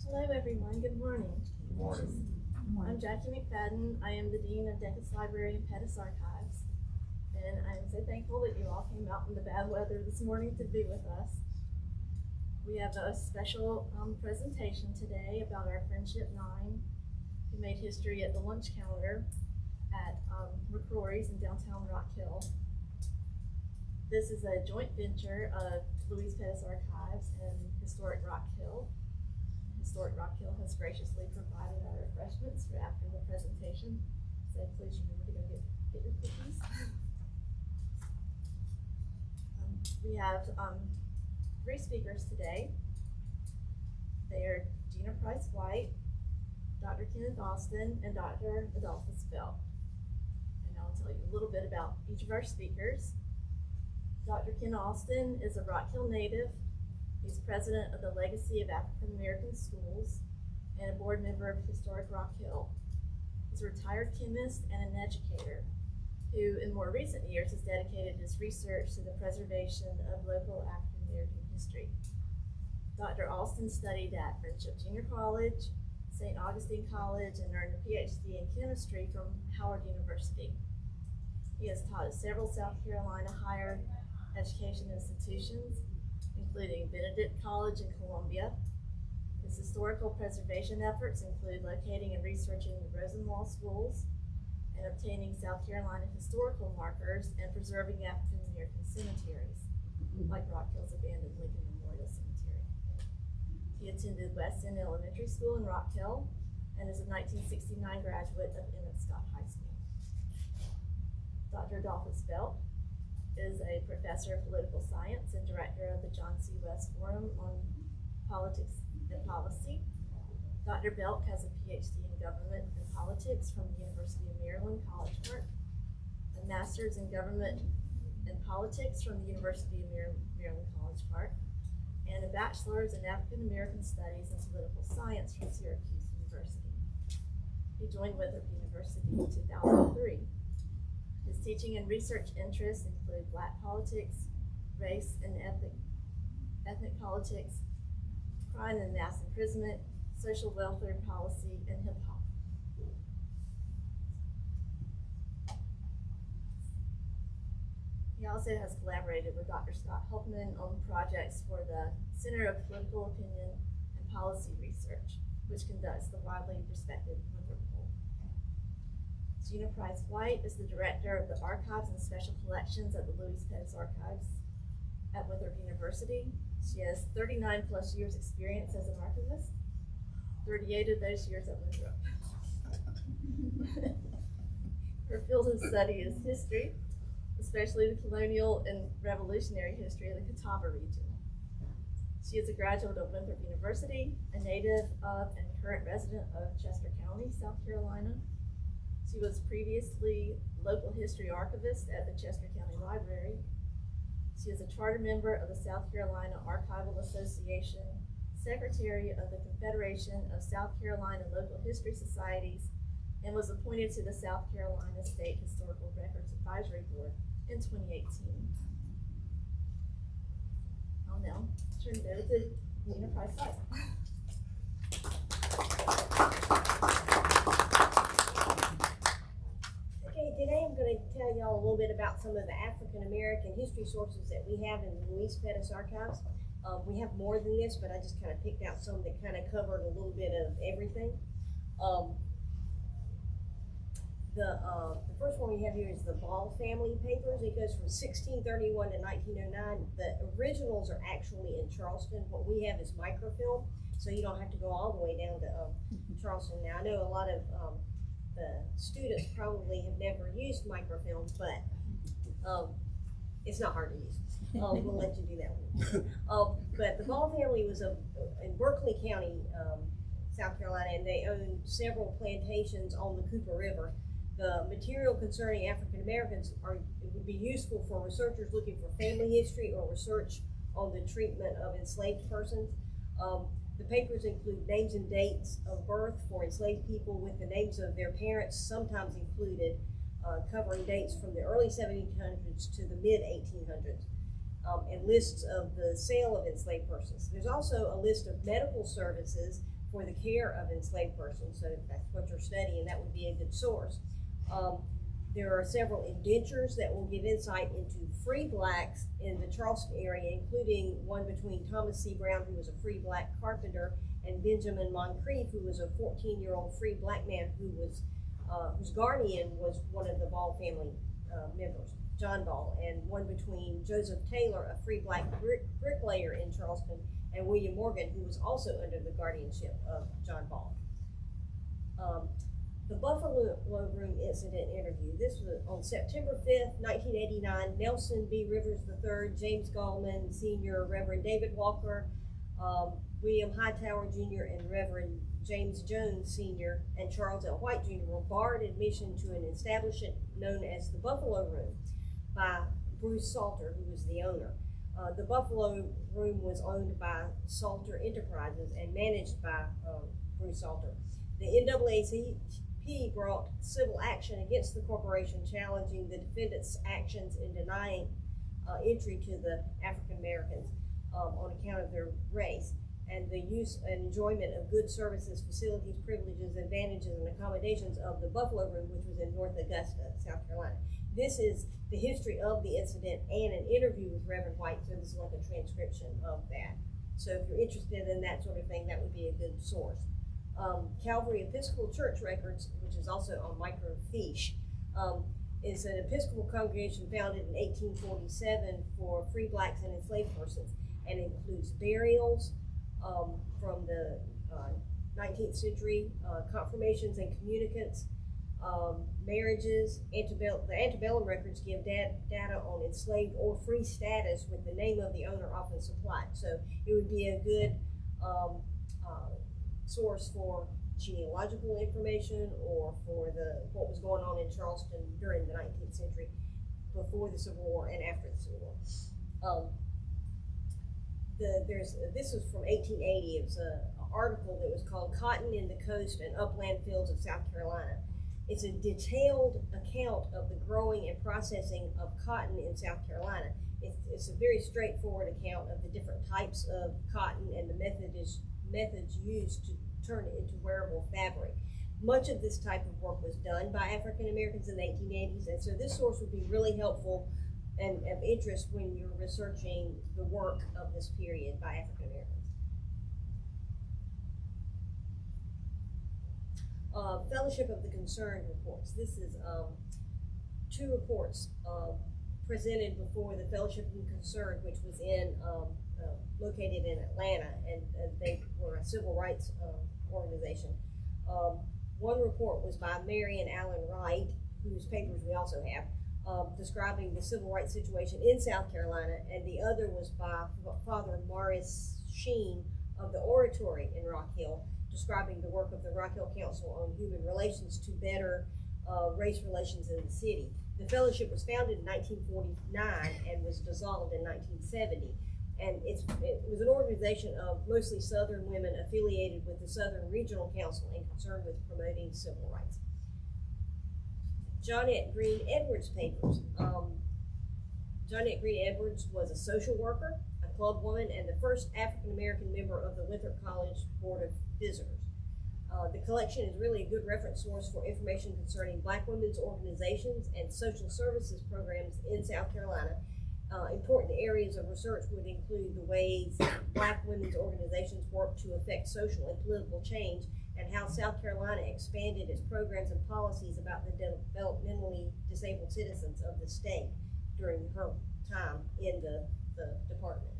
Hello everyone, good morning. Good morning. I'm Jackie McFadden. I am the Dean of Dacus Library and Pettus Archives. And I'm so thankful that you all came out in the bad weather this morning to be with us. We have a special presentation today about our Friendship 9 who made history at the lunch counter at McCrory's in downtown Rock Hill. This is a joint venture of Louise Pettus Archives and Historic Rock Hill. Historic Rock Hill has graciously provided our refreshments for after the presentation, so please remember to go get your cookies. We have 3 speakers today. They are Gina Price-White, Dr. Kenneth Alston, and Dr. Adolphus Belk. And I'll tell you a little bit about each of our speakers. Dr. Ken Alston is a Rock Hill native. He's president of the Legacy of African American Schools and a board member of Historic Rock Hill. He's a retired chemist and an educator who, in more recent years, has dedicated his research to the preservation of local African American history. Dr. Alston studied at Friendship Junior College, St. Augustine College, and earned a PhD in chemistry from Howard University. He has taught at several South Carolina higher education institutions, including Benedict College in Columbia. His historical preservation efforts include locating and researching the Rosenwall schools and obtaining South Carolina historical markers and preserving African American cemeteries, like Rock Hill's abandoned Lincoln Memorial Cemetery. He attended West End Elementary School in Rock Hill and is a 1969 graduate of Emmett Scott High School. Dr. Adolphus Belk is a professor of political science and director of the John C. West Forum on Politics and Policy. Dr. Belk has a PhD in government and politics from the University of Maryland, College Park, a master's in government and politics from the University of Maryland, College Park, and a bachelor's in African American Studies and Political Science from Syracuse University. He joined Winthrop University in 2003. His teaching and research interests include Black politics, race and ethnic politics, crime and mass imprisonment, social welfare policy, and hip hop. He also has collaborated with Dr. Scott Helpman on projects for the Center of Political Opinion and Policy Research, which conducts the widely respected Winthrop poll. Gina Price-White is the director of the Archives and Special Collections at the Louise Pettus Archives at Winthrop University. She has 39 plus years experience as an archivist, 38 of those years at Winthrop. Her field of study is history, especially the colonial and revolutionary history of the Catawba region. She is a graduate of Winthrop University, a native of and current resident of Chester County, South Carolina. She was previously local history archivist at the Chester County Library. She is a charter member of the South Carolina Archival Association, secretary of the Confederation of South Carolina Local History Societies, and was appointed to the South Carolina State Historical Records Advisory Board in 2018. I'll now turn it over to Gina Price-White. Today I'm going to tell y'all a little bit about some of the African American history sources that we have in the Louise Pettus Archives. We have more than this, but I just kind of picked out some that kind of covered a little bit of everything. The first one we have here is the Ball family papers. It goes from 1631 to 1909. The originals are actually in Charleston. What we have is microfilm, so you don't have to go all the way down to Charleston. Now I know a lot of the students probably have never used microfilm, but it's not hard to use. We'll let you do that one. But the Ball family was in Berkeley County, South Carolina, and they owned several plantations on the Cooper River. The material concerning African Americans would be useful for researchers looking for family history or research on the treatment of enslaved persons. The papers include names and dates of birth for enslaved people with the names of their parents, sometimes included, covering dates from the early 1700s to the mid 1800s. and lists of the sale of enslaved persons. There's also a list of medical services for the care of enslaved persons. So if that's what you're studying, that would be a good source. There are several indentures that will give insight into free blacks in the Charleston area, including one between Thomas C. Brown, who was a free black carpenter, and Benjamin Moncrief, who was a 14-year-old free black man who was whose guardian was one of the Ball family members, John Ball, and one between Joseph Taylor, a free black bricklayer in Charleston, and William Morgan, who was also under the guardianship of John Ball. The Buffalo Room Incident interview. This was on September 5th, 1989. Nelson B. Rivers III, James Gallman Sr., Reverend David Walker, William Hightower Jr., and Reverend James Jones Sr., and Charles L. White Jr. were barred admission to an establishment known as the Buffalo Room by Bruce Salter, who was the owner. The Buffalo Room was owned by Salter Enterprises and managed by Bruce Salter. The NAACP brought civil action against the corporation, challenging the defendants' actions in denying entry to the African Americans on account of their race, and the use and enjoyment of goods, services, facilities, privileges, advantages, and accommodations of the Buffalo Room, which was in North Augusta, South Carolina. This is the history of the incident and an interview with Reverend White, so this is like a transcription of that. So if you're interested in that sort of thing, that would be a good source. Calvary Episcopal Church Records, which is also on microfiche, is an Episcopal congregation founded in 1847 for free blacks and enslaved persons, and includes burials from the 19th century, confirmations and communicants, marriages. The antebellum records give data on enslaved or free status with the name of the owner often supplied. So it would be a good source for genealogical information or for what was going on in Charleston during the 19th century, before the Civil War and after the Civil War. This was from 1880. It was an article that was called "Cotton in the Coast and Upland Fields of South Carolina." It's a detailed account of the growing and processing of cotton in South Carolina. It's a very straightforward account of the different types of cotton and the methods used to turn it into wearable fabric. Much of this type of work was done by African Americans in the 1880s, and so this source would be really helpful and of interest when you're researching the work of this period by African Americans. Fellowship of the Concerned reports. This is 2 reports presented before the Fellowship of the Concerned, which was located in Atlanta, and they were a civil rights organization. One report was by Mary and Allen Wright, whose papers we also have, describing the civil rights situation in South Carolina, and the other was by Father Morris Sheen of the Oratory in Rock Hill, describing the work of the Rock Hill Council on Human Relations to better race relations in the city. The fellowship was founded in 1949 and was dissolved in 1970. And it was an organization of mostly Southern women affiliated with the Southern Regional Council and concerned with promoting civil rights. Johnette Green Edwards papers. Johnette Green Edwards was a social worker, a club woman, and the first African-American member of the Winthrop College Board of Visitors. The collection is really a good reference source for information concerning Black women's organizations and social services programs in South Carolina. Important areas of research would include the ways Black women's organizations work to affect social and political change, and how South Carolina expanded its programs and policies about the developmentally disabled citizens of the state during her time in the department.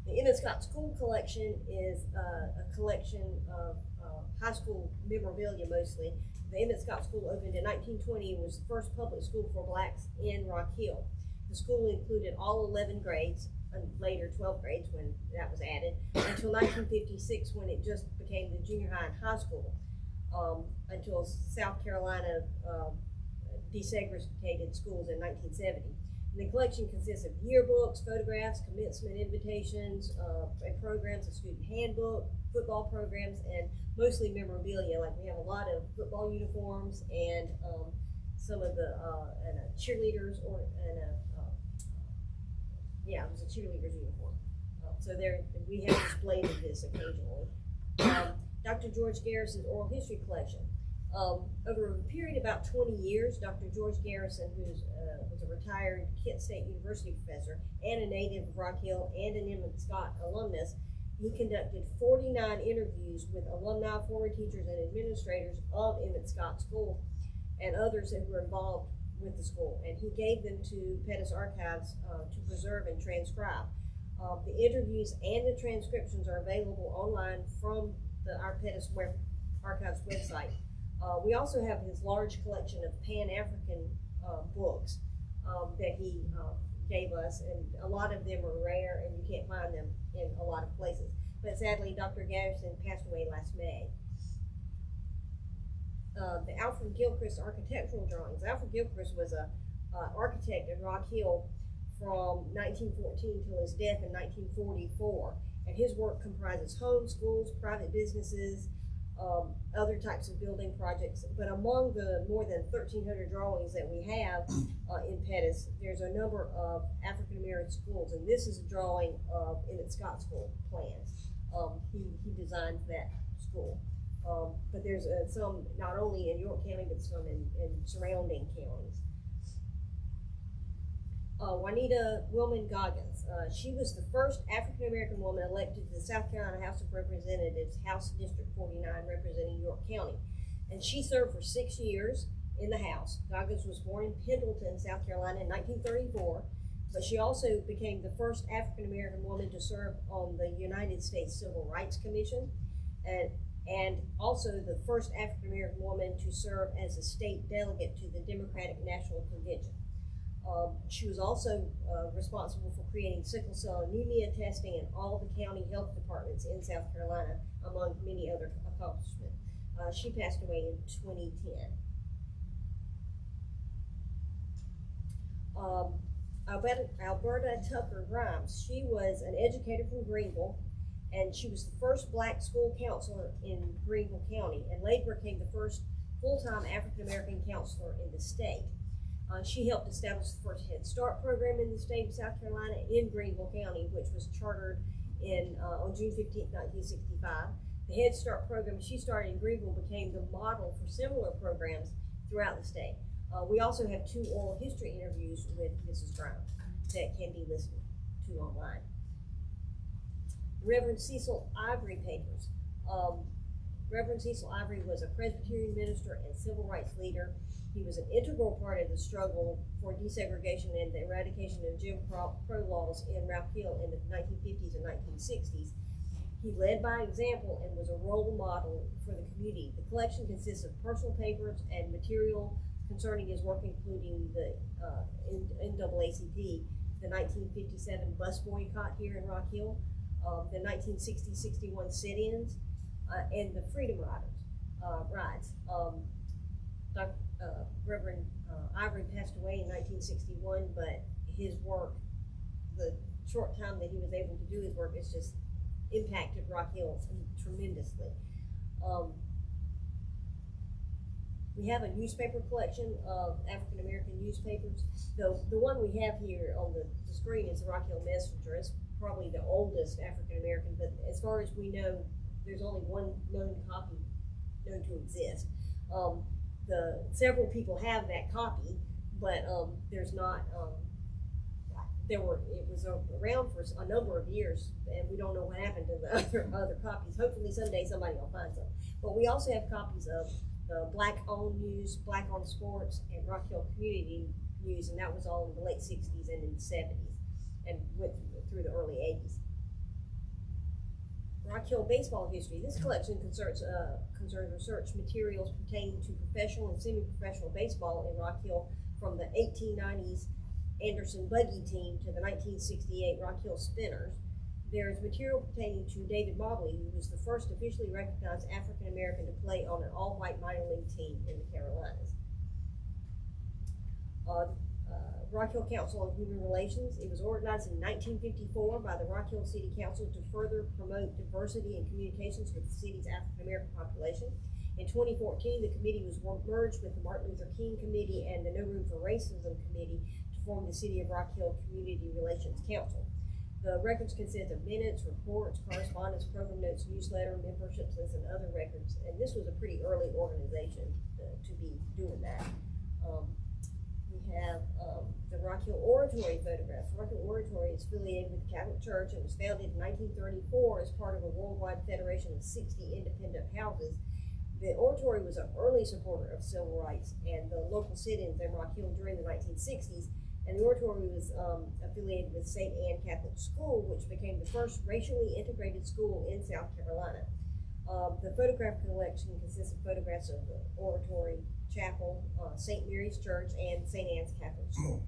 The Emmett Scott School Collection is a collection of high school memorabilia mostly. The Emmett Scott School opened in 1920 and was the first public school for blacks in Rock Hill. The school included all 11 grades, and later 12 grades when that was added, until 1956 when it just became the junior high and high school, until South Carolina desegregated schools in 1970. And the collection consists of yearbooks, photographs, commencement invitations, and programs, a student handbook, football programs, and mostly memorabilia. Like we have a lot of football uniforms and some of the cheerleaders, it was a cheerleader's uniform. So there we have displayed of this occasionally. Dr. George Garrison's oral history collection. Over a period of about 20 years, Dr. George Garrison, who was a retired Kent State University professor and a native of Rock Hill and an Emmett Scott alumnus, he conducted 49 interviews with alumni, former teachers, and administrators of Emmett Scott School and others that were involved with the school, and he gave them to Pettus Archives to preserve and transcribe. The interviews and the transcriptions are available online from our Pettus Archives website. We also have his large collection of Pan-African books that he gave us, and a lot of them are rare and you can't find them in a lot of places. But sadly, Dr. Garrison passed away last May. The Alfred Gilchrist architectural drawings. Alfred Gilchrist was a architect in Rock Hill from 1914 till his death in 1944, and his work comprises homes, schools, private businesses, other types of building projects. But among the more than 1,300 drawings that we have in Pettus, there's a number of African American schools, and this is a drawing of Emmett Scott School plans. He designed that school. But there's some not only in York County, but some in surrounding counties. Juanita Wilman Goggins. She was the first African American woman elected to the South Carolina House of Representatives, House District 49, representing York County. And she served for 6 years in the House. Goggins was born in Pendleton, South Carolina in 1934, but she also became the first African American woman to serve on the United States Civil Rights Commission, and also the first African American woman to serve as a state delegate to the Democratic National Convention. She was also responsible for creating sickle cell anemia testing in all the county health departments in South Carolina, among many other accomplishments. She passed away in 2010. Alberta Tucker Grimes. She was an educator from Greenville, and she was the first black school counselor in Greenville County, and later became the first full-time African-American counselor in the state. She helped establish the first Head Start program in the state of South Carolina in Greenville County, which was chartered on June 15, 1965. The Head Start program she started in Greenville became the model for similar programs throughout the state. We also have 2 oral history interviews with Mrs. Grimes that can be listened to online. Reverend Cecil Ivory papers. Reverend Cecil Ivory was a Presbyterian minister and civil rights leader. He was an integral part of the struggle for desegregation and the eradication of Jim Crow laws in Rock Hill in the 1950s and 1960s. He led by example and was a role model for the community. The collection consists of personal papers and material concerning his work, including the NAACP, the 1957 bus boycott here in Rock Hill, the 1960-61 sit-ins, and the Freedom Rides. Reverend Ivory passed away in 1961, but his work, the short time that he was able to do his work, has just impacted Rock Hill tremendously. We have a newspaper collection of African American newspapers. The one we have here on the screen is the Rock Hill Messenger. It's probably the oldest African American, but as far as we know, there's only one known copy known to exist. Several people have that copy, but there's not. It was around for a number of years, and we don't know what happened to the other copies. Hopefully someday somebody will find some. But we also have copies of the Black-owned news, Black-owned sports, and Rock Hill Community News, and that was all in the late 60s and in the 70s, and went through the early 80s. Rock Hill baseball history. This collection concerns research materials pertaining to professional and semi-professional baseball in Rock Hill from the 1890s Anderson Buggy team to the 1968 Rock Hill Spinners. There is material pertaining to David Mobley, who was the first officially recognized African American to play on an all-white minor league team in the Carolinas. Rock Hill Council on Human Relations. It was organized in 1954 by the Rock Hill City Council to further promote diversity and communications with the city's African American population. In 2014, the committee was merged with the Martin Luther King Committee and the No Room for Racism Committee to form the City of Rock Hill Community Relations Council. The records consist of minutes, reports, correspondence, program notes, newsletter, membership lists, and other records. And this was a pretty early organization to be doing that. We have the Rock Hill Oratory photographs. Rock Hill Oratory is affiliated with the Catholic Church and was founded in 1934 as part of a worldwide federation of 60 independent houses. The Oratory was an early supporter of civil rights and the local sit-ins in Rock Hill during the 1960s. And the Oratory was affiliated with St. Anne Catholic School, which became the first racially integrated school in South Carolina. The photograph collection consists of photographs of the Oratory Chapel, St. Mary's Church, and St. Anne's Catholic School.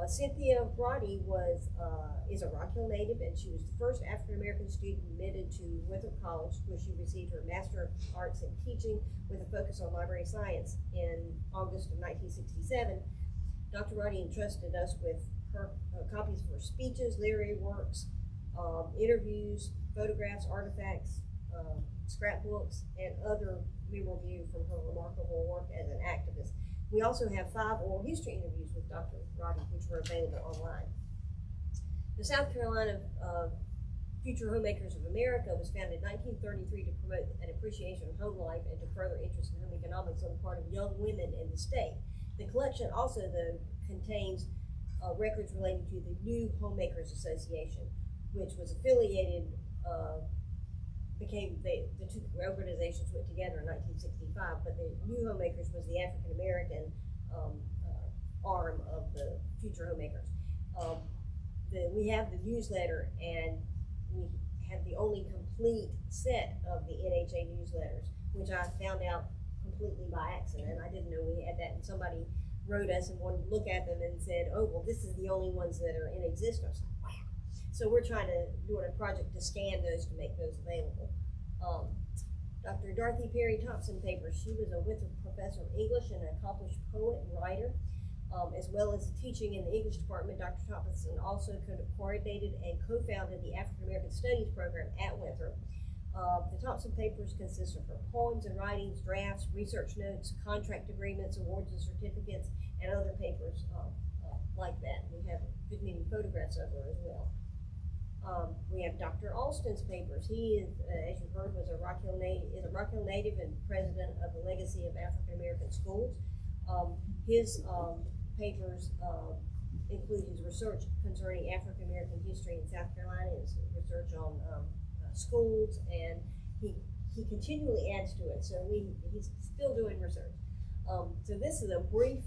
Cynthia Brody is a Rock Hill native, and she was the first African-American student admitted to Winthrop College, where she received her Master of Arts in Teaching with a focus on library science in August of 1967. Dr. Brody entrusted us with her copies of her speeches, literary works, interviews, photographs, artifacts, scrapbooks, and other memorabilia from her remarkable work as an activist. We also have 5 oral history interviews with Dr. Roddy, which were available online. The South Carolina Future Homemakers of America was founded in 1933 to promote an appreciation of home life and to further interest in home economics on the part of young women in the state. The collection also, though, contains records relating to the New Homemakers Association, which was affiliated, the two organizations went together in 1965, but the New Homemakers was the African American arm of the Future Homemakers. We have the newsletter, and we have the only complete set of the NHA newsletters, which I found out completely by accident. I didn't know we had that, and somebody wrote us and wanted to look at them and said, oh, well, this is the only ones that are in existence. Wow. So we're trying to do a project to scan those to make those available. Dr. Dorothy Perry Thompson Papers, she was a Winthrop professor of English and an accomplished poet and writer, as well as teaching in the English department. Dr. Thompson also coordinated and co-founded the African American Studies program at Winthrop. The Thompson Papers consist of her poems and writings, drafts, research notes, contract agreements, awards and certificates, and other papers like that. We have good many photographs of her as well. We have Dr. Alston's papers. He is, as you heard, is a Rock Hill native and president of the Legacy of African American Schools. His papers include his research concerning African American history in South Carolina, his research on schools, and he continually adds to it. So he's still doing research. So this is a brief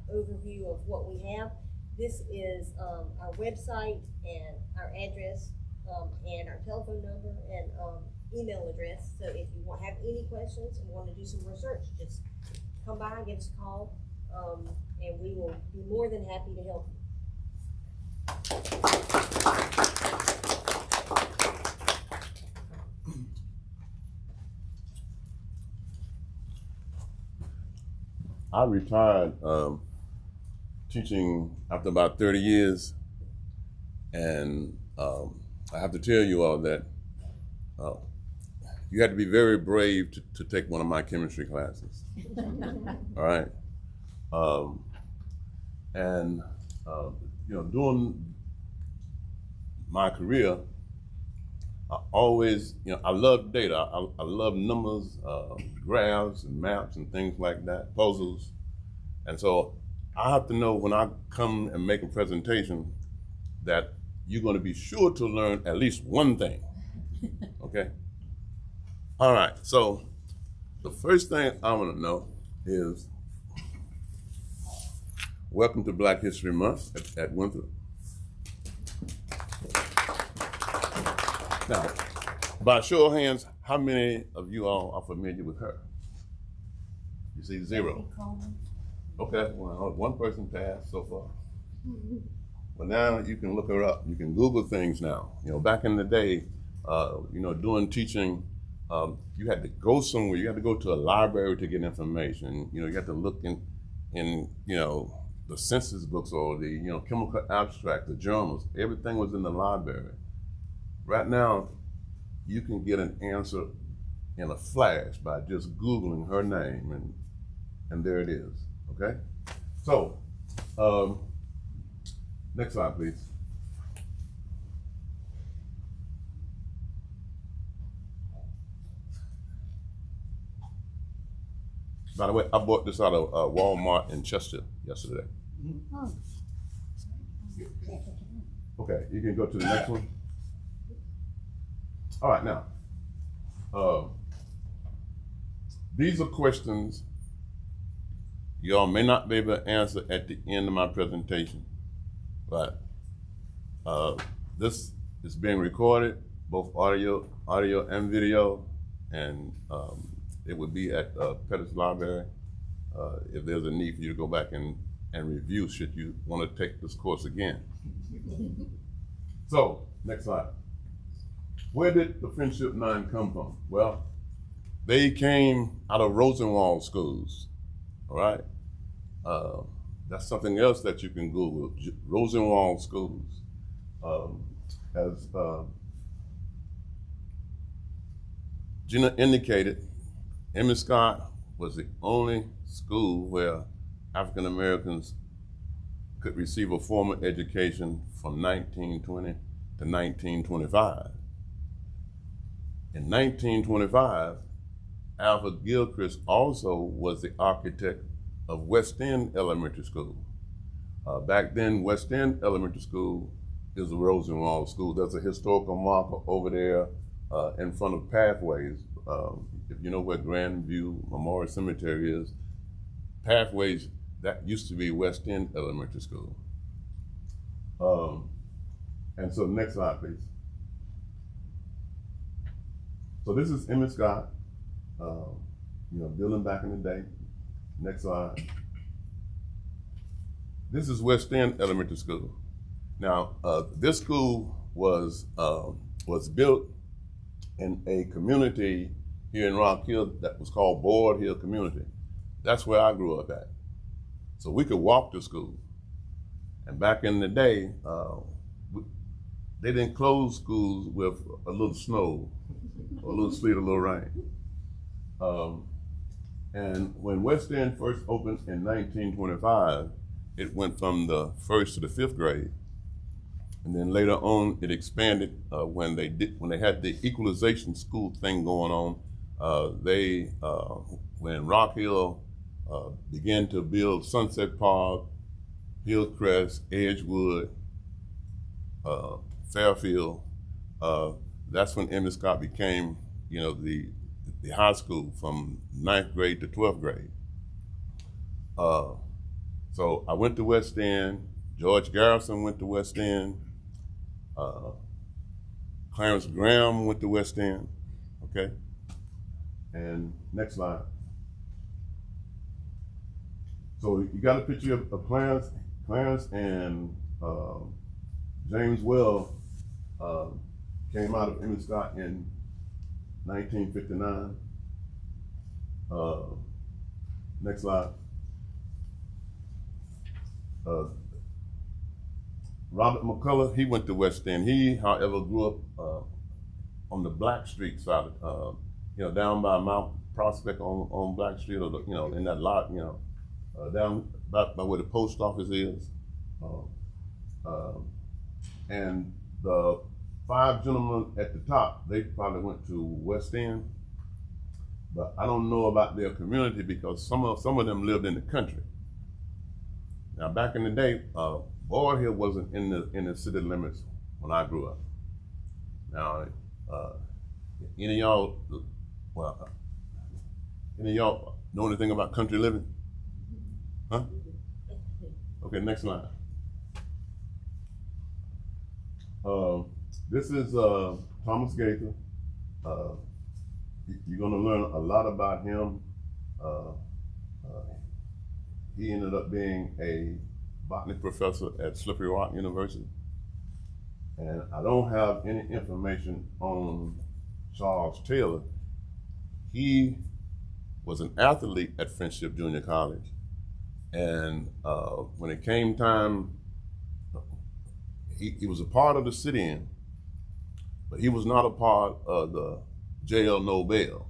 overview of what we have. This is our website and our address and our telephone number and email address. So if you have any questions and want to do some research, just come by and give us a call, and we will be more than happy to help you. I retired teaching after about 30 years, and I have to tell you all that you had to be very brave to take one of my chemistry classes. All right, during my career, I always, I love data. I love numbers, graphs and maps and things like that, puzzles. And so I have to know when I come and make a presentation that you're going to be sure to learn at least one thing, okay? All right, so the first thing I want to know is, welcome to Black History Month at Winthrop. Now, by show of hands, how many of you all are familiar with her? You see 0. Okay, well, one person passed so far. But now you can look her up. You can Google things now. Back in the day, doing teaching, you had to go somewhere. You had to go to a library to get information. You had to look in the census books or the chemical abstract, the journals. Everything was in the library. Right now, you can get an answer in a flash by just Googling her name, and there it is, okay? So, Next slide, please. By the way, I bought this out of Walmart in Chester yesterday. Okay, you can go to the next one. All right, now, these are questions y'all may not be able to answer at the end of my presentation, but this is being recorded, both audio and video, and it would be at Pettus Library if there's a need for you to go back and review should you want to take this course again. So, next slide. Where did the Friendship Nine come from? Well, they came out of Rosenwald schools, all right? That's something else that you can Google, Rosenwald schools. As Gina indicated, Emmett Scott was the only school where African Americans could receive a formal education from 1920 to 1925. In 1925, Alfred Gilchrist also was the architect of West End Elementary School. Back then, West End Elementary School is a Rosenwald school. There's a historical marker over there in front of Pathways. If you know where Grandview Memorial Cemetery is, Pathways, that used to be West End Elementary School. And so next slide, please. So this is Emmett Scott, building back in the day. Next slide. This is West End Elementary School. Now, this school was built in a community here in Rock Hill that was called Board Hill Community. That's where I grew up at. So we could walk to school. And back in the day, they didn't close schools with a little snow, or a little sleet, or a little rain. And when West End first opened in 1925, it went from the 1st to the 5th grade. And then later on, it expanded when they had the equalization school thing going on. When Rock Hill began to build Sunset Park, Hillcrest, Edgewood, Fairfield, that's when Emmett Scott became, the high school from 9th grade to 12th grade. So I went to West End. George Garrison went to West End. Clarence Graham went to West End, okay? And next slide. So you got a picture of Clarence and James Well came out of Emmett Scott in 1959. Next slide. Robert McCullough, he went to West End. He, however, grew up on the Black Street side, down by Mount Prospect on Black Street, or in that lot, down by where the post office is. And the 5 gentlemen at the top, they probably went to West End, but I don't know about their community because some of them lived in the country. Now, back in the day, Board Hill wasn't in the city limits when I grew up. Now, any of y'all know anything about country living? Huh? Okay, next slide. This is Thomas Gaither. You're gonna learn a lot about him. He ended up being a botany professor at Slippery Rock University. And I don't have any information on Charles Taylor. He was an athlete at Friendship Junior College. And when it came time, he was a part of the sit-in, but he was not a part of the JL Nobel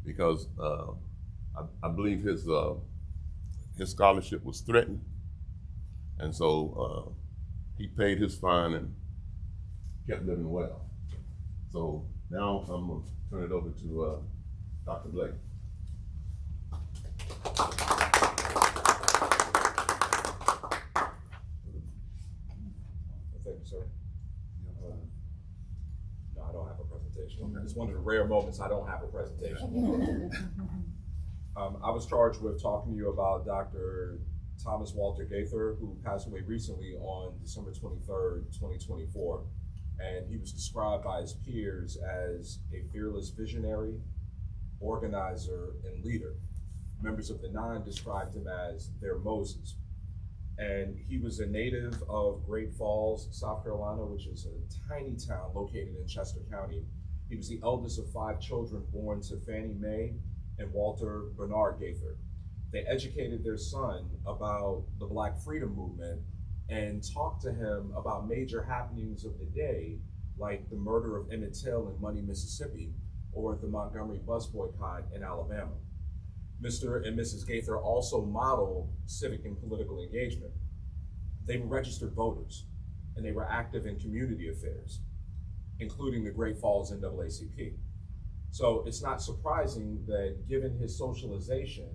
because I believe his scholarship was threatened. And so he paid his fine and kept living well. So now I'm gonna turn it over to Dr. Blake. Thank you, sir. No, I don't have a presentation. It's one of the rare moments I don't have a presentation. I was charged with talking to you about Dr. Thomas Walter Gaither, who passed away recently on December 23rd, 2024. And he was described by his peers as a fearless visionary, organizer, and leader. Members of the Nine described him as their Moses. And he was a native of Great Falls, South Carolina, which is a tiny town located in Chester County. He was the eldest of 5 children born to Fannie Mae and Walter Bernard Gaither. They educated their son about the Black Freedom Movement and talked to him about major happenings of the day, like the murder of Emmett Till in Money, Mississippi, or the Montgomery bus boycott in Alabama. Mr. and Mrs. Gaither also modeled civic and political engagement. They were registered voters, and they were active in community affairs, including the Great Falls NAACP. So it's not surprising that given his socialization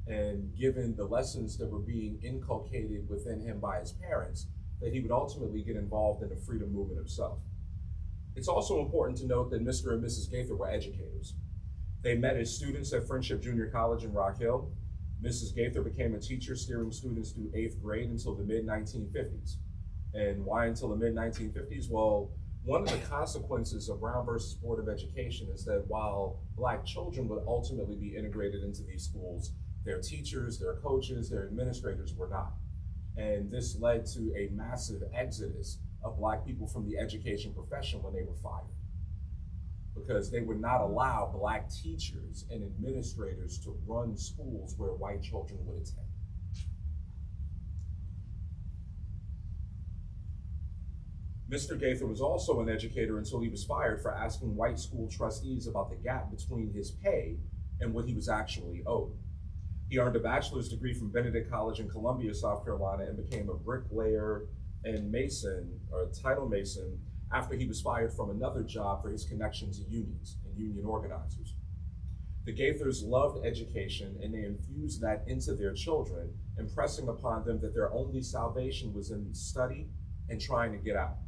and given the lessons that were being inculcated within him by his parents, that he would ultimately get involved in the freedom movement himself. It's also important to note that Mr. and Mrs. Gaither were educators. They met as students at Friendship Junior College in Rock Hill. Mrs. Gaither became a teacher steering students through 8th grade until the mid-1950s. And why until the mid-1950s? Well, one of the consequences of Brown versus Board of Education is that while Black children would ultimately be integrated into these schools, their teachers, their coaches, their administrators were not. And this led to a massive exodus of Black people from the education profession when they were fired, because they would not allow Black teachers and administrators to run schools where white children would attend. Mr. Gaither was also an educator until he was fired for asking white school trustees about the gap between his pay and what he was actually owed. He earned a bachelor's degree from Benedict College in Columbia, South Carolina, and became a bricklayer and mason, or title mason, after he was fired from another job for his connections to unions and union organizers. The Gaithers loved education, and they infused that into their children, impressing upon them that their only salvation was in study and trying to get out.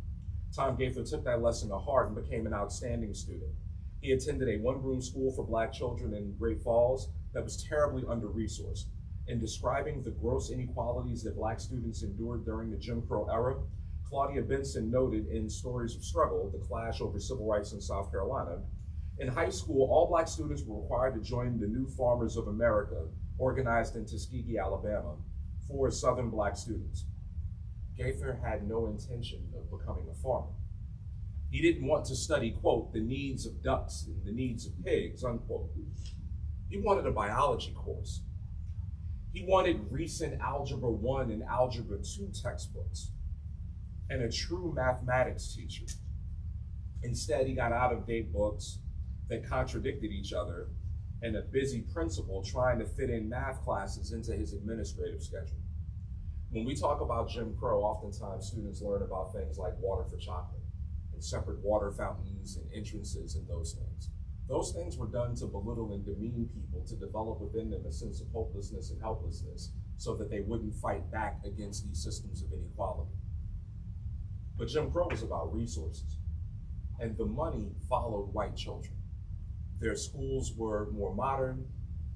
Tom Gaither took that lesson to heart and became an outstanding student. He attended a one-room school for Black children in Great Falls that was terribly under-resourced. In describing the gross inequalities that Black students endured during the Jim Crow era, Claudia Benson noted in Stories of Struggle, the clash over civil rights in South Carolina, in high school, all Black students were required to join the New Farmers of America, organized in Tuskegee, Alabama, for Southern Black students. Gaither had no intention of becoming a farmer. He didn't want to study, quote, the needs of ducks and the needs of pigs, unquote. He wanted a biology course. He wanted recent Algebra 1 and Algebra 2 textbooks and a true mathematics teacher. Instead, he got out-of-date books that contradicted each other and a busy principal trying to fit in math classes into his administrative schedule. When we talk about Jim Crow, oftentimes students learn about things like water for chocolate and separate water fountains and entrances and those things. Those things were done to belittle and demean people, to develop within them a sense of hopelessness and helplessness so that they wouldn't fight back against these systems of inequality. But Jim Crow was about resources, and the money followed white children. Their schools were more modern,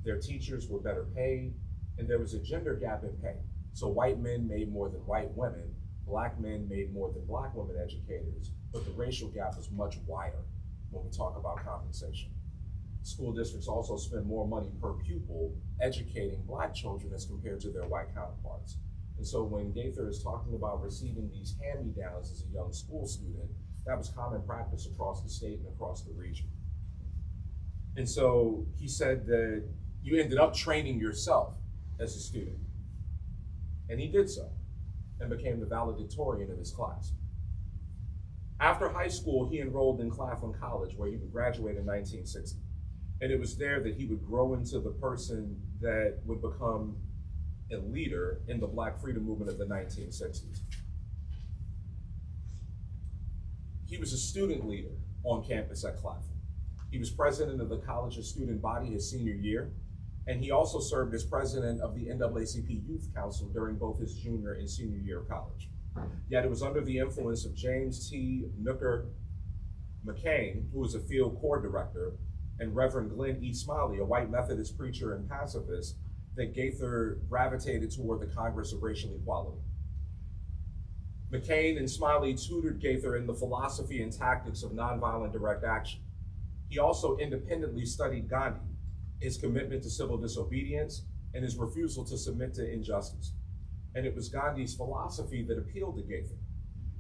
their teachers were better paid, and there was a gender gap in pay. So white men made more than white women, Black men made more than Black women educators, but the racial gap was much wider when we talk about compensation. School districts also spend more money per pupil educating Black children as compared to their white counterparts. And so when Gaither is talking about receiving these hand-me-downs as a young school student, that was common practice across the state and across the region. And so he said that you ended up training yourself as a student. And he did so and became the valedictorian of his class. After high school, he enrolled in Claflin College, where he would graduate in 1960. And it was there that he would grow into the person that would become a leader in the Black freedom movement of the 1960s. He was a student leader on campus at Claflin. He was president of the college's student body his senior year, and he also served as president of the NAACP Youth Council during both his junior and senior year of college. Yet it was under the influence of James T. Nooker McCain, who was a field corps director, and Reverend Glenn E. Smiley, a white Methodist preacher and pacifist, that Gaither gravitated toward the Congress of Racial Equality. McCain and Smiley tutored Gaither in the philosophy and tactics of nonviolent direct action. He also independently studied Gandhi, his commitment to civil disobedience, and his refusal to submit to injustice. And it was Gandhi's philosophy that appealed to Gaither.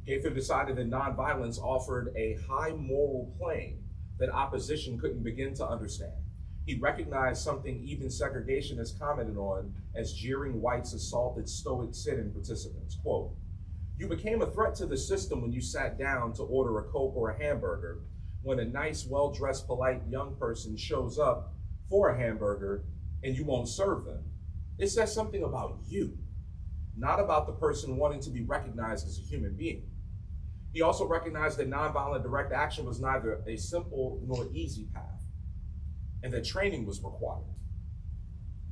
Gaither decided that nonviolence offered a high moral plane that opposition couldn't begin to understand. He recognized something even segregationists commented on as jeering whites assaulted stoic sit-in participants. Quote, "You became a threat to the system when you sat down to order a Coke or a hamburger, when a nice, well-dressed, polite young person shows up for a hamburger and you won't serve them. It says something about you, not about the person wanting to be recognized as a human being." He also recognized that nonviolent direct action was neither a simple nor easy path, and that training was required.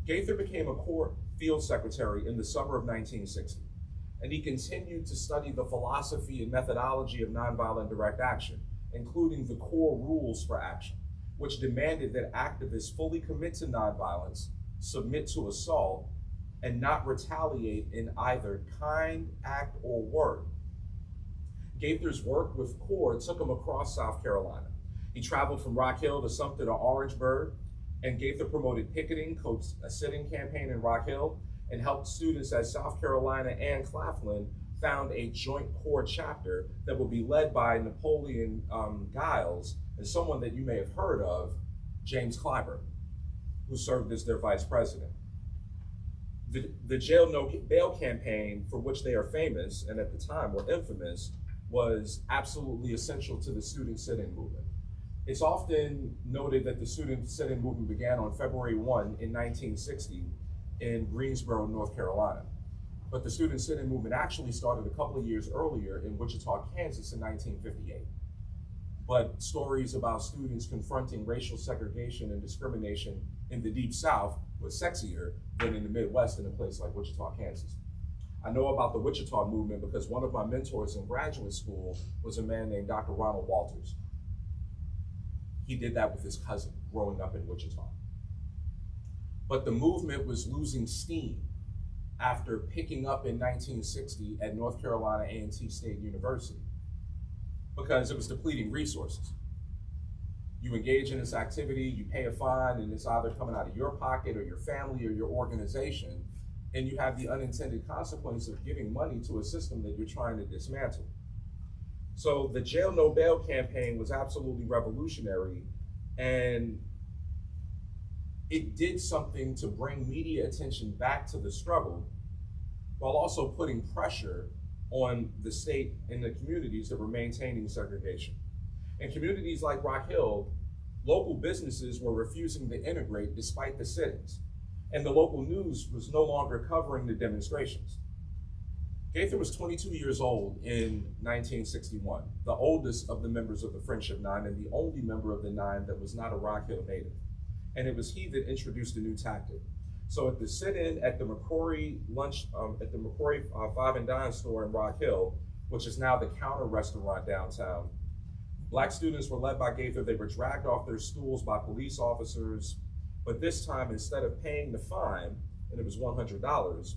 Gaither became a Corps field secretary in the summer of 1960, and he continued to study the philosophy and methodology of nonviolent direct action, including the core rules for action, which demanded that activists fully commit to nonviolence, submit to assault, and not retaliate in either kind, act, or word. Gaither's work with CORE took him across South Carolina. He traveled from Rock Hill to Sumter to Orangeburg, and Gaither promoted picketing, coached a sit-in campaign in Rock Hill, and helped students at South Carolina and Claflin found a joint CORE chapter that would be led by Napoleon Giles and someone that you may have heard of, James Clyburn, who served as their vice president. The Jail No Bail campaign, for which they are famous and at the time were infamous, was absolutely essential to the student sit-in movement. It's often noted that the student sit-in movement began on February 1 in 1960 in Greensboro, North Carolina. But the student sit-in movement actually started a couple of years earlier in Wichita, Kansas in 1958. But stories about students confronting racial segregation and discrimination in the Deep South was sexier than in the Midwest in a place like Wichita, Kansas. I know about the Wichita movement because one of my mentors in graduate school was a man named Dr. Ronald Walters. He did that with his cousin growing up in Wichita. But the movement was losing steam after picking up in 1960 at North Carolina A&T State University because it was depleting resources. You engage in this activity, you pay a fine, and it's either coming out of your pocket or your family or your organization, and you have the unintended consequence of giving money to a system that you're trying to dismantle. So the Jail No Bail campaign was absolutely revolutionary, and it did something to bring media attention back to the struggle while also putting pressure on the state and the communities that were maintaining segregation. In communities like Rock Hill, local businesses were refusing to integrate despite the sit-ins, and the local news was no longer covering the demonstrations. Gaither was 22 years old in 1961, the oldest of the members of the Friendship Nine and the only member of the Nine that was not a Rock Hill native. And it was he that introduced a new tactic. So at the sit-in at the McCrory at the McCrory Five and Dine store in Rock Hill, which is now the Counter restaurant downtown, Black students were led by Gaither. They were dragged off their stools by police officers, but this time, instead of paying the fine, and it was $100,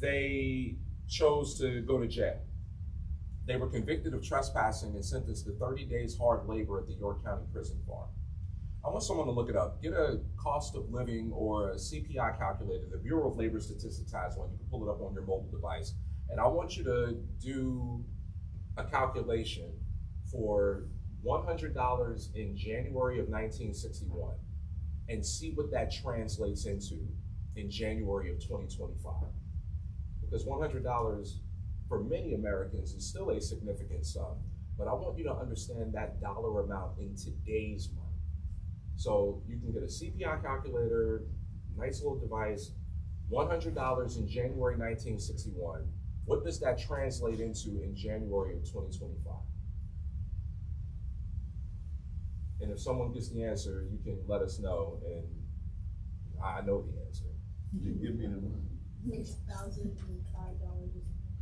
they chose to go to jail. They were convicted of trespassing and sentenced to 30 days hard labor at the York County Prison Farm. I want someone to look it up. Get a cost of living or a CPI calculator. The Bureau of Labor Statistics has one. You can pull it up on your mobile device. And I want you to do a calculation for $100 in January of 1961 and see what that translates into in January of 2025. Because $100 for many Americans is still a significant sum, but I want you to understand that dollar amount in today's money. So you can get a CPI calculator, nice little device, $100 in January 1961. What does that translate into in January of 2025? And if someone gets the answer, you can let us know, and I know the answer. You give me the money. $1,005.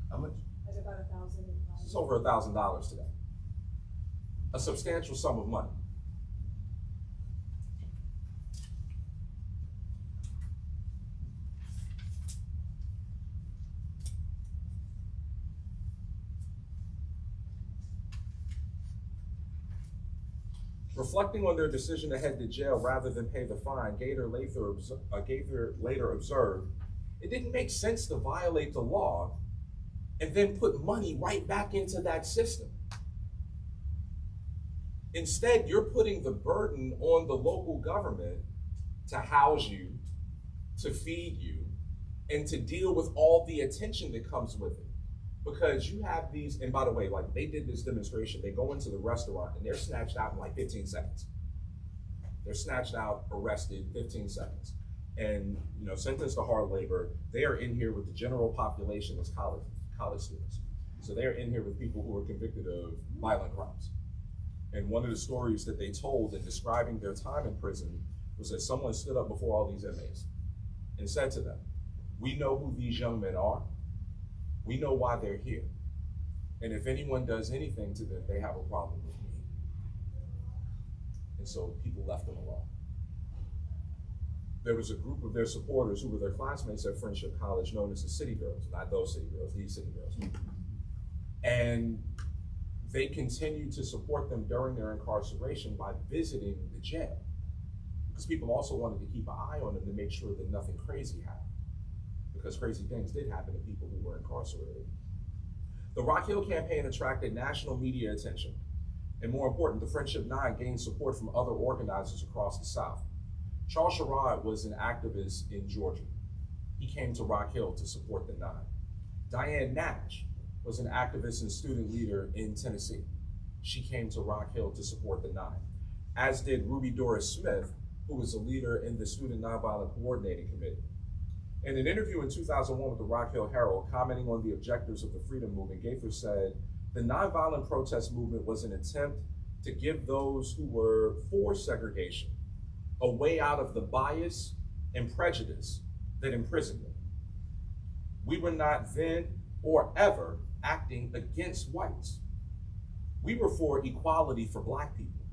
How much? Like about $1,005. It's over $1,000 today. A substantial sum of money. Reflecting on their decision to head to jail rather than pay the fine, Gaither later observed, it didn't make sense to violate the law and then put money right back into that system. Instead, you're putting the burden on the local government to house you, to feed you, and to deal with all the attention that comes with it. Because you have these, and by the way, like they did this demonstration, they go into the restaurant and they're snatched out in like 15 seconds. They're snatched out, arrested, 15 seconds. And, you know, sentenced to hard labor. They are in here with the general population as college students. So they're in here with people who are convicted of violent crimes. And one of the stories that they told in describing their time in prison was that someone stood up before all these inmates and said to them, "We know who these young men are. We know why they're here. And if anyone does anything to them, they have a problem with me." And so people left them alone. There was a group of their supporters who were their classmates at Friendship College known as the City Girls, not those City Girls, these City Girls. And they continued to support them during their incarceration by visiting the jail. Because people also wanted to keep an eye on them to make sure that nothing crazy happened. Because crazy things did happen to people who were incarcerated. The Rock Hill campaign attracted national media attention. And more important, the Friendship Nine gained support from other organizers across the South. Charles Sherrod was an activist in Georgia. He came to Rock Hill to support the Nine. Diane Nash was an activist and student leader in Tennessee. She came to Rock Hill to support the Nine, as did Ruby Doris Smith, who was a leader in the Student Nonviolent Coordinating Committee. In an interview in 2001 with the Rock Hill Herald, commenting on the objectives of the freedom movement, Gaither said, "The nonviolent protest movement was an attempt to give those who were for segregation a way out of the bias and prejudice that imprisoned them. We were not then or ever acting against whites. We were for equality for Black people.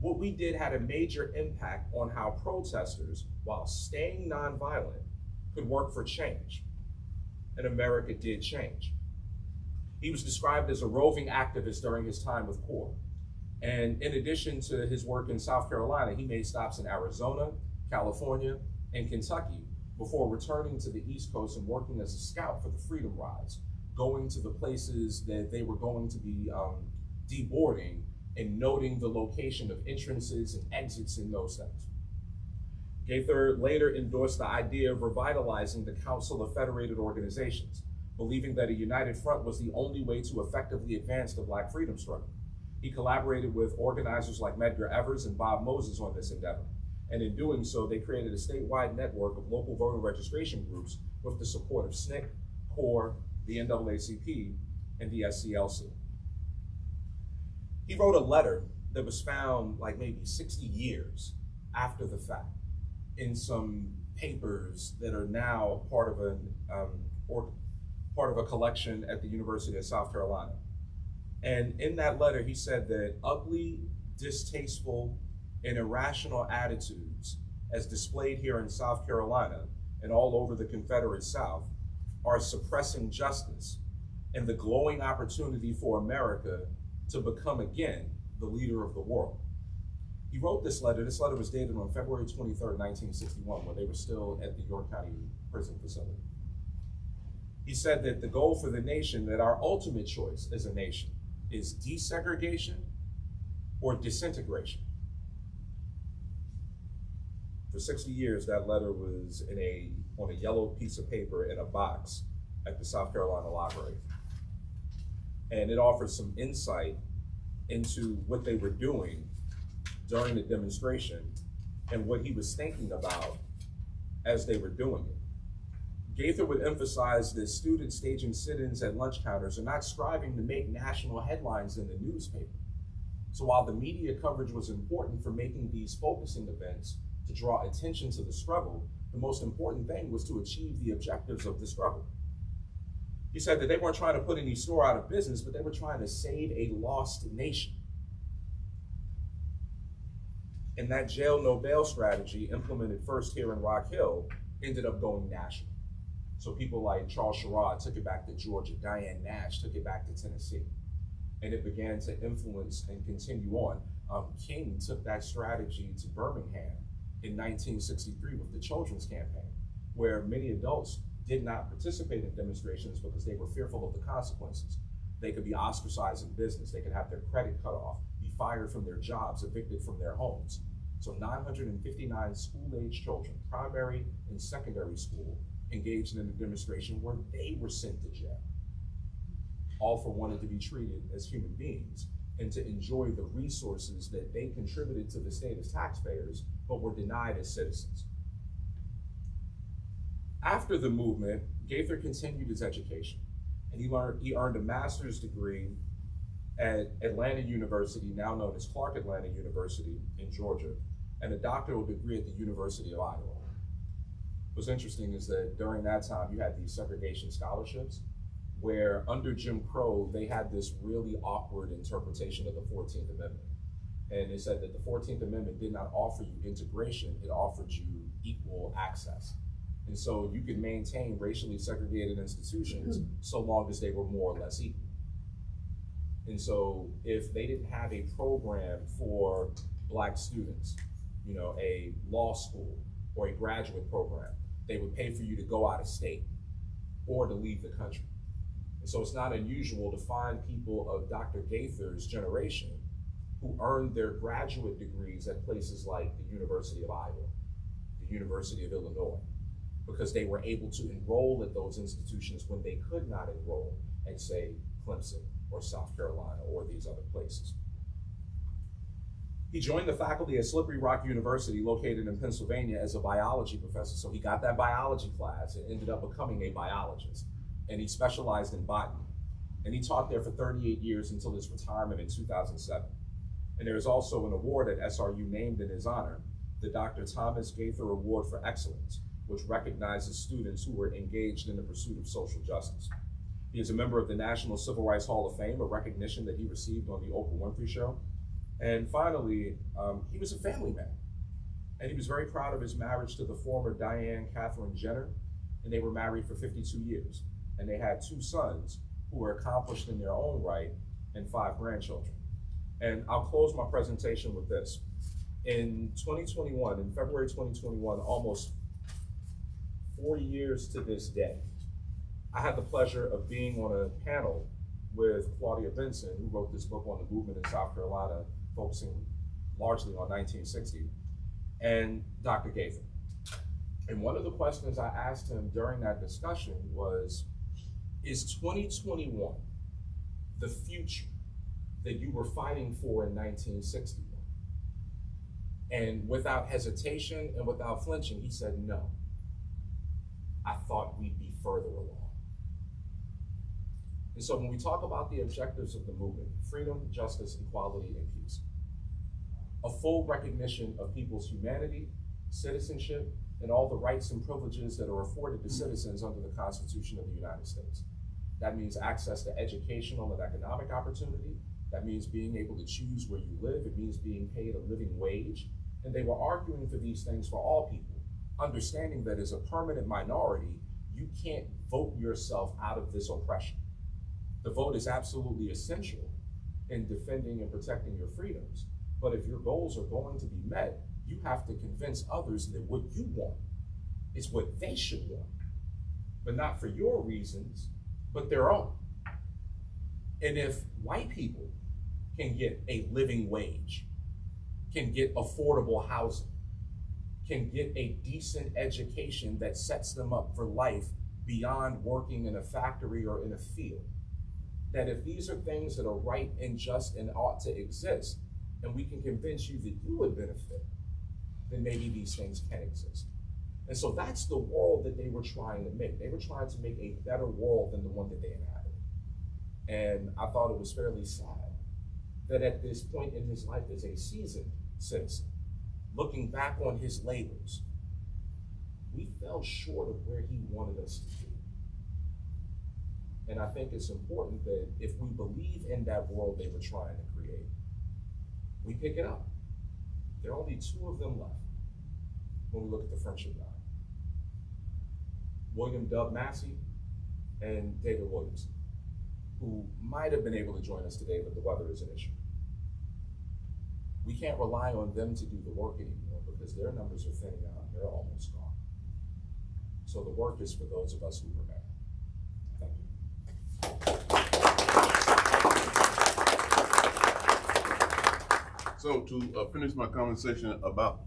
What we did had a major impact on how protesters, while staying nonviolent, could work for change. And America did change." He was described as a roving activist during his time with CORE. And in addition to his work in South Carolina, he made stops in Arizona, California, and Kentucky before returning to the East Coast and working as a scout for the Freedom Rides, going to the places that they were going to be deboarding and noting the location of entrances and exits in those things. Gaither later endorsed the idea of revitalizing the Council of Federated Organizations, believing that a united front was the only way to effectively advance the Black freedom struggle. He collaborated with organizers like Medgar Evers and Bob Moses on this endeavor. And in doing so, they created a statewide network of local voter registration groups with the support of SNCC, CORE, the NAACP, and the SCLC. He wrote a letter that was found like maybe 60 years after the fact in some papers that are now part of a collection at the University of South Carolina. And in that letter, he said that ugly, distasteful, and irrational attitudes as displayed here in South Carolina and all over the Confederate South are suppressing justice and the glowing opportunity for America to become again the leader of the world. He wrote this letter. This letter was dated on February 23rd, 1961, when they were still at the York County Prison Facility. He said that the goal for the nation, that our ultimate choice as a nation, is desegregation or disintegration. For 60 years, that letter was on a yellow piece of paper in a box at the South Carolina Library. And it offered some insight into what they were doing during the demonstration and what he was thinking about as they were doing it. Gaither would emphasize that students staging sit-ins at lunch counters are not striving to make national headlines in the newspaper. So while the media coverage was important for making these focusing events to draw attention to the struggle, the most important thing was to achieve the objectives of the struggle. He said that they weren't trying to put any store out of business, but they were trying to save a lost nation. And that jail no bail strategy, implemented first here in Rock Hill, ended up going national. So people like Charles Sherrod took it back to Georgia, Diane Nash took it back to Tennessee, and it began to influence and continue on. King took that strategy to Birmingham in 1963 with the Children's Campaign, where many adults did not participate in demonstrations because they were fearful of the consequences. They could be ostracized in business, they could have their credit cut off, be fired from their jobs, evicted from their homes. So 959 school-age children, primary and secondary school, engaged in a demonstration where they were sent to jail, all for wanting to be treated as human beings and to enjoy the resources that they contributed to the state as taxpayers, but were denied as citizens. After the movement, Gaither continued his education, and he earned a master's degree at Atlanta University, now known as Clark Atlanta University in Georgia, and a doctoral degree at the University of Iowa. What's interesting is that during that time, you had these segregation scholarships, where under Jim Crow, they had this really awkward interpretation of the 14th Amendment. And they said that the 14th Amendment did not offer you integration, it offered you equal access. And so you could maintain racially segregated institutions so long as they were more or less equal. And so if they didn't have a program for Black students, you know, a law school or a graduate program, they would pay for you to go out of state or to leave the country. And so it's not unusual to find people of Dr. Gaither's generation who earned their graduate degrees at places like the University of Iowa, the University of Illinois, because they were able to enroll at those institutions when they could not enroll at, say, Clemson or South Carolina or these other places. He joined the faculty at Slippery Rock University, located in Pennsylvania, as a biology professor. So he got that biology class and ended up becoming a biologist. And he specialized in botany. And he taught there for 38 years until his retirement in 2007. And there is also an award at SRU named in his honor, the Dr. Thomas Gaither Award for Excellence, which recognizes students who were engaged in the pursuit of social justice. He is a member of the National Civil Rights Hall of Fame, a recognition that he received on the Oprah Winfrey Show. And finally, he was a family man. And he was very proud of his marriage to the former Diane Catherine Jenner, and they were married for 52 years. And they had 2 sons who were accomplished in their own right and 5 grandchildren. And I'll close my presentation with this. In 2021, in February 2021, almost 4 years to this day, I had the pleasure of being on a panel with Claudia Benson, who wrote this book on the movement in South Carolina, focusing largely on 1960, and Dr. Gaither. And one of the questions I asked him during that discussion was, is 2021 the future that you were fighting for in 1961? And without hesitation and without flinching, he said, no. I thought we'd be further along. And so when we talk about the objectives of the movement, freedom, justice, equality, and peace, a full recognition of people's humanity, citizenship, and all the rights and privileges that are afforded to citizens under the Constitution of the United States. That means access to educational and economic opportunity. That means being able to choose where you live. It means being paid a living wage. And they were arguing for these things for all people, understanding that as a permanent minority, you can't vote yourself out of this oppression. The vote is absolutely essential in defending and protecting your freedoms. But if your goals are going to be met, you have to convince others that what you want is what they should want, but not for your reasons, but their own. And if white people can get a living wage, can get affordable housing, can get a decent education that sets them up for life beyond working in a factory or in a field, that if these are things that are right and just and ought to exist, and we can convince you that you would benefit, then maybe these things can exist. And so that's the world that they were trying to make. They were trying to make a better world than the one that they inhabited. And I thought it was fairly sad that at this point in his life as a seasoned citizen, looking back on his labors, we fell short of where he wanted us to be. And I think it's important that if we believe in that world they were trying to create, we pick it up. There are only two of them left when we look at the friendship line. William Dub Massey and David Williamson, who might have been able to join us today, but the weather is an issue. We can't rely on them to do the work anymore because their numbers are thinning out and they're almost gone. So the work is for those of us who remain. Thank you. So to finish my conversation about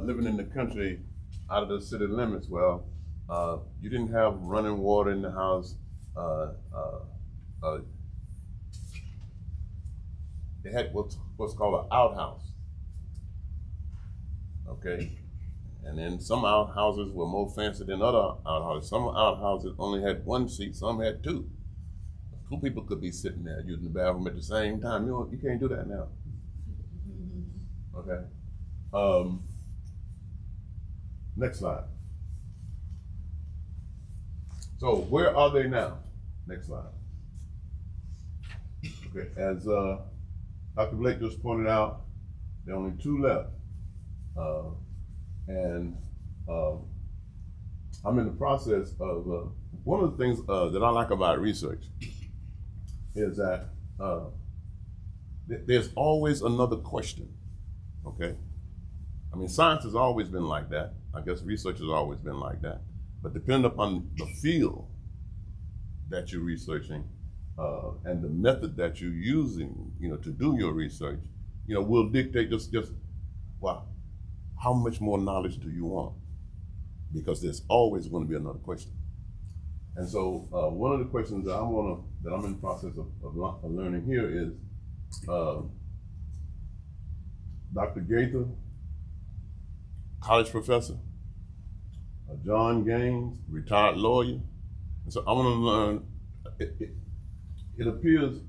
living in the country out of the city limits, well, you didn't have running water in the house. They had what's called an outhouse. Okay, and then some outhouses were more fancy than other outhouses. Some outhouses only had one seat, some had two. Two people could be sitting there using the bathroom at the same time. You can't do that now. Okay. Next slide. So where are they now? Next slide. Okay, as Dr. Blake just pointed out, there are only two left. I'm in the process of, one of the things that I like about research is that there's always another question, okay? I mean, science has always been like that. I guess research has always been like that. But depending upon the field that you're researching and the method that you're using, to do your research, will dictate just wow, how much more knowledge do you want? Because there's always going to be another question. And so one of the questions that I'm in the process of learning here is Dr. Gaither, college professor, John Gaines, retired lawyer. And so I want to learn, it appears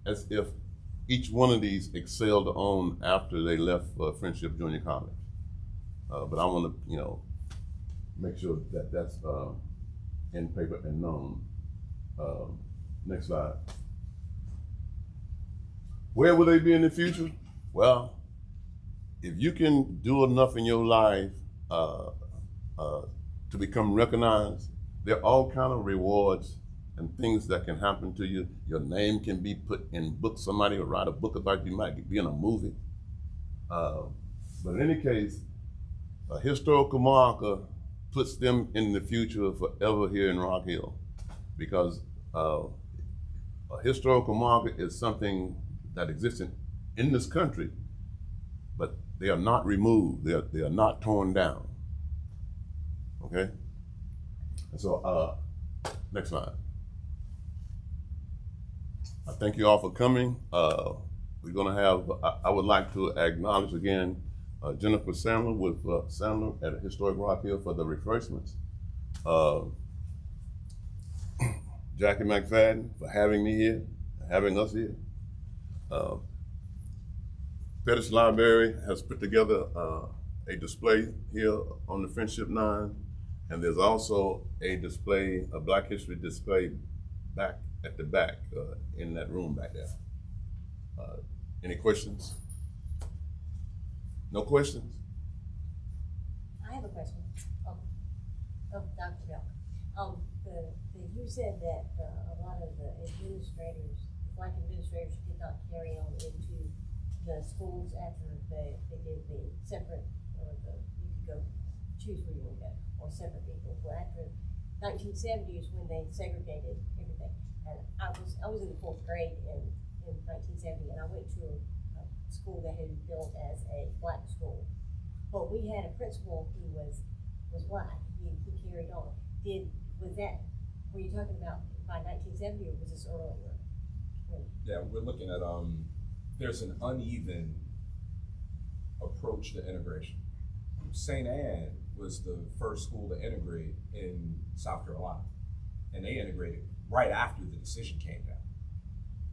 as if each one of these excelled on after they left Friendship Junior College. But I want to, make sure that that's in paper and known. Next slide. Where will they be in the future? Well, if you can do enough in your life to become recognized, there are all kinds of rewards and things that can happen to you. Your name can be put in books. Somebody will write a book about you. You might be in a movie. But in any case, a historical marker puts them in the future forever here in Rock Hill, because a historical marker is something that exists in this country, but they are not removed. They are not torn down. Okay? And so, next slide. I thank you all for coming. We're gonna have, I would like to acknowledge again Jennifer Sandler with Sandler at Historic Rock Hill for the refreshments. Jackie McFadden for having me here, having us here. Pettus Library has put together a display here on the Friendship 9, and there's also a display, a Black History display back at the back in that room back there. Any questions? No questions? I have a question. Dr. Belk. You said that a lot of the administrators, Black administrators, did not carry on into the schools after they did the separate, or you could go choose where you want to go, or separate people. Well, after 1970 is when they segregated everything. And I was in the 4th grade in 1970, and I went to a school that had been built as a Black school. But we had a principal who was Black. He carried on. Were you talking about by 1970, or was this earlier? Yeah, we're looking at, there's an uneven approach to integration. St. Anne was the first school to integrate in South Carolina, and they integrated right after the decision came down.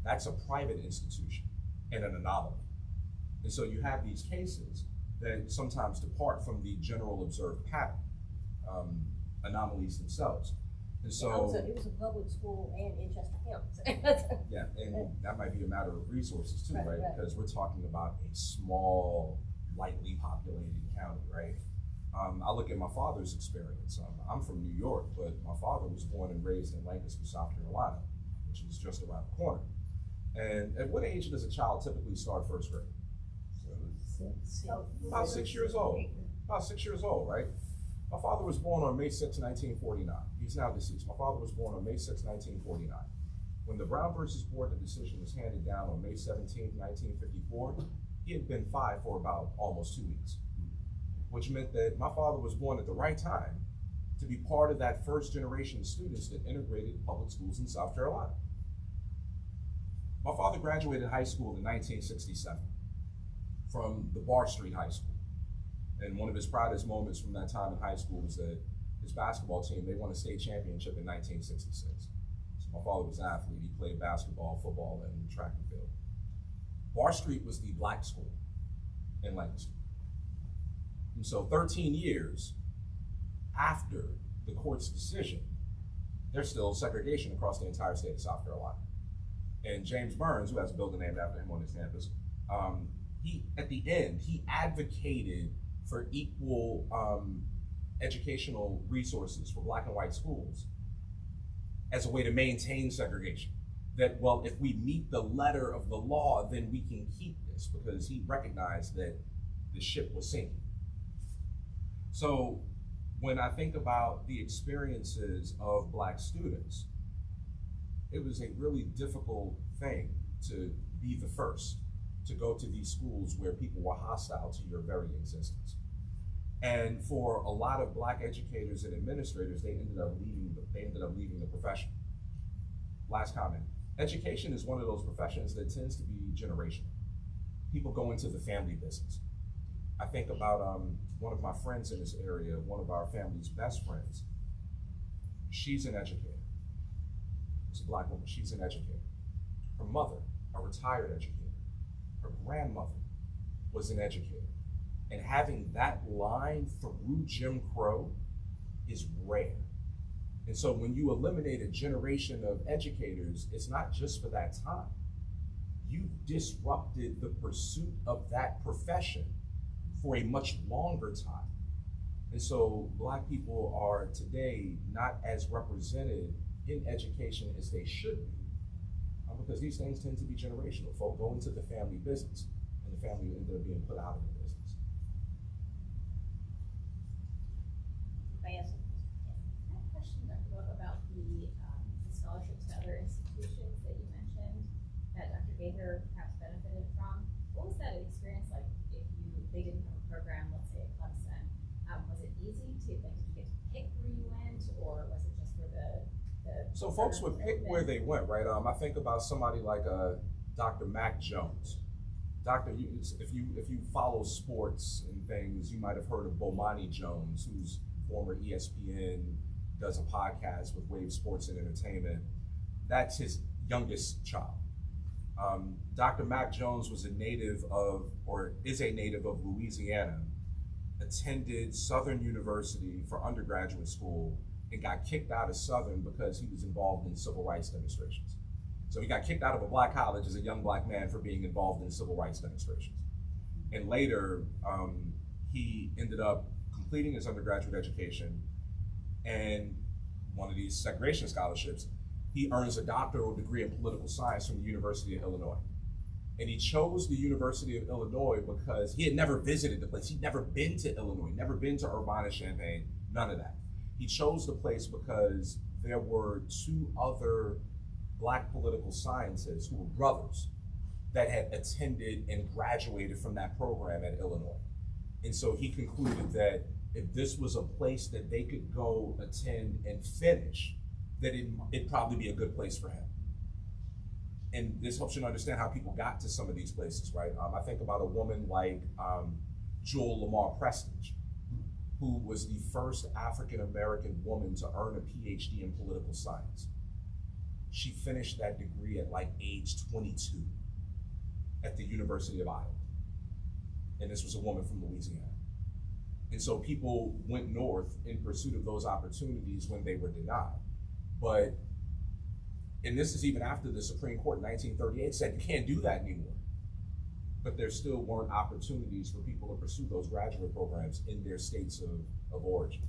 That's a private institution, and an anomaly. And so you have these cases that sometimes depart from the general observed pattern, anomalies themselves. And so it was a public school and in Chester County. yeah, and that might be a matter of resources too, right? Right. Because we're talking about a small, lightly populated county, right? I look at my father's experience. I'm from New York, but my father was born and raised in Lancaster, South Carolina, which is just around the corner. And at what age does a child typically start first grade? About 6 years old. About 6 years old, right? My father was born on May 6, 1949. He's now deceased. My father was born on May 6, 1949. When the Brown versus Board decision was handed down on May 17, 1954, he had been 5 for about almost 2 weeks, which meant that my father was born at the right time to be part of that first generation of students that integrated public schools in South Carolina. My father graduated high school in 1967 from the Bar Street High School. And one of his proudest moments from that time in high school was that his basketball team, they won a state championship in 1966. So my father was an athlete. He played basketball, football, and track and field. Bar Street was the black school in Lancaster. And so 13 years after the court's decision, there's still segregation across the entire state of South Carolina. And James Burns, who has a building named after him on his campus, at the end, he advocated for equal educational resources for black and white schools as a way to maintain segregation. That, well, if we meet the letter of the law, then we can keep this, because he recognized that the ship was sinking. So when I think about the experiences of black students, it was a really difficult thing to be the first to go to these schools where people were hostile to your very existence. And for a lot of black educators and administrators, they ended up leaving the profession. Last comment. Education is one of those professions that tends to be generational. People go into the family business. I think about one of my friends in this area, one of our family's best friends. She's an educator. It's a black woman. She's an educator. Her mother, a retired educator. Her grandmother was an educator. And having that line through Jim Crow is rare. And so when you eliminate a generation of educators, it's not just for that time. You disrupted the pursuit of that profession for a much longer time. And so black people are today not as represented in education as they should be, because these things tend to be generational. Folk go into the family business, and the family ended up being put out of the business. I have a question, Dr. Belk, about the scholarships to other institutions that you mentioned that Dr. Gaither perhaps benefited from. What was that experience like if they didn't have a program, let's say at Clemson? Was it easy to, did you get to pick where you went, or was it just for the So folks would pick where they went, right? I think about somebody like Dr. Mac Jones. If you follow sports and things, you might have heard of Bomani Jones, who's former ESPN, does a podcast with Wave Sports and Entertainment. That's his youngest child. Dr. Mac Jones was is a native of Louisiana, attended Southern University for undergraduate school, and got kicked out of Southern because he was involved in civil rights demonstrations. So he got kicked out of a black college as a young black man for being involved in civil rights demonstrations. And later, he ended up completing his undergraduate education, and one of these segregation scholarships, he earns a doctoral degree in political science from the University of Illinois. And he chose the University of Illinois because he had never visited the place. He'd never been to Illinois, never been to Urbana-Champaign, none of that. He chose the place because there were 2 other black political scientists who were brothers that had attended and graduated from that program at Illinois. And so he concluded that if this was a place that they could go attend and finish, that it'd probably be a good place for him. And this helps you understand how people got to some of these places, right? I think about a woman like Jewel Lamar Prestige, who was the first African-American woman to earn a PhD in political science. She finished that degree at like age 22. at the University of Iowa. And this was a woman from Louisiana. And so people went north in pursuit of those opportunities when they were denied. But, and this is even after the Supreme Court in 1938 said you can't do that anymore. But there still weren't opportunities for people to pursue those graduate programs in their states of origin.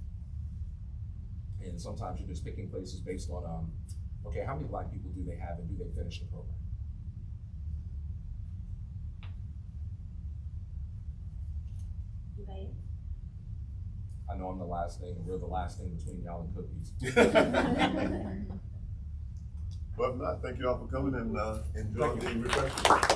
And sometimes you're just picking places based on, okay, how many Black people do they have and do they finish the program? Anybody? I know I'm the last thing, and we're the last thing between y'all and cookies. But I thank you all for coming and enjoying the refreshments.